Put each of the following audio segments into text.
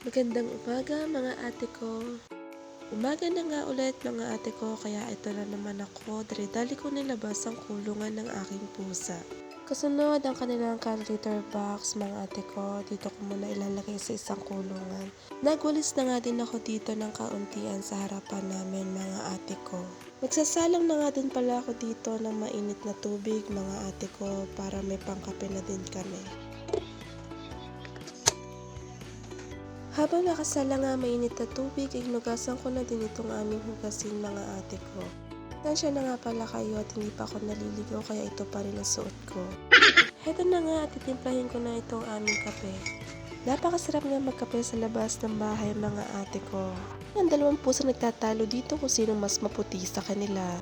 Magandang umaga mga ate ko. Umaga na nga ulit mga ate ko, kaya ito na naman ako, dali ko nilabas ang kulungan ng aking pusa. Kasunod ang kanilang cat litter box mga ate ko, dito ko muna ilalagay sa isang kulungan. Nagwalis na nga din ako dito ng kauntian sa harapan namin mga ate ko. Magsasalang na nga din pala ako dito ng mainit na tubig mga ate ko para may pangkape na din kami. Habang nakasala nga mainit na tubig, hinugasan ko na din itong aming hugasin mga ate ko. Tansya na nga pala kayo at hindi pa ako naliligaw kaya ito pa rin ang suot ko. Heto na nga at titimplahin ko na itong aming kape. Napakasarap nga magkape sa labas ng bahay mga ate ko. Ang dalawang puso nagtatalo dito kung sino mas maputi sa kanila.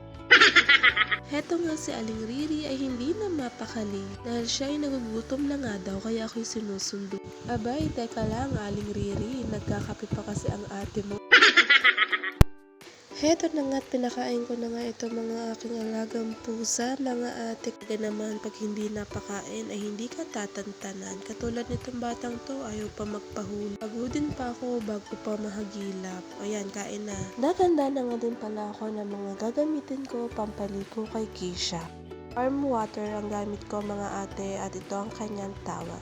Heto nga si Aling Riri ay hindi na mapakali dahil siya ay nagugutom na nga daw kaya ako'y sinusundo. Abay, teka lang Aling Riri, nagkakape pa kasi ang ate mo. Heto na nga at pinakain ko na nga ito mga aking alagang pusa, mga ate. Kaya naman pag hindi napakain ay hindi ka tatantanan. Katulad nitong batang to, ayaw pa magpahuli. Pagudin pa ako bago pa mahagilap. Ayan, kain na. Naganda na nga din pala ako ng mga gagamitin ko pampaligo kay Keisha. Warm water ang gamit ko mga ate at ito ang kanyang tawag.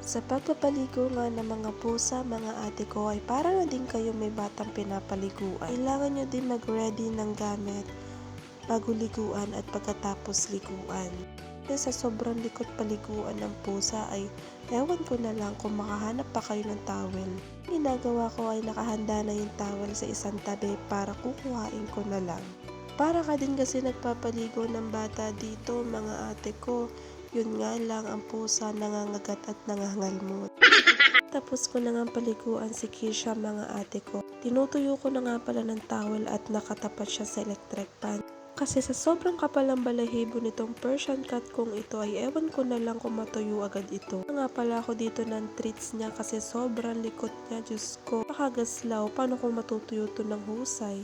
Sa pagpapaligo nga ng mga pusa, mga ate ko ay para na din kayo may batang pinapaliguan. Kailangan nyo din mag-ready ng gamit bago liguan at pagkatapos liguan. Kasi sa sobrang likot paliguan ng pusa ay ewan ko na lang kung makahanap pa kayo ng towel. Ginagawa ko ay nakahanda na yung towel sa isang tabi para kukuhain ko na lang. Para ka din kasi nagpapaligo ng bata dito mga ate ko. Yun nga lang ang pusa nangangagat at nangangalmot. Tapos ko na nga paliguan si Keisha mga ate ko. Tinutuyo ko na nga pala ng towel at nakatapat siya sa electric pan. Kasi sa sobrang kapal ng balahibo nitong Persian cat kong ito ay ewan ko na lang kung matuyo agad ito. Nga pala ako dito ng treats niya kasi sobrang likot niya, Diyos ko. Pakagaslaw, paano kung matutuyo to ng husay?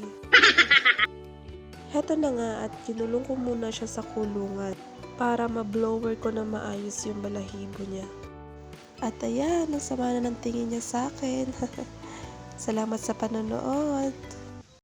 Heto na nga at kinulong ko muna siya sa kulungan para ma-blower ko na maayos yung balahibo niya. At ayan, ang sama na ng tingin niya sa akin. Salamat sa panonood.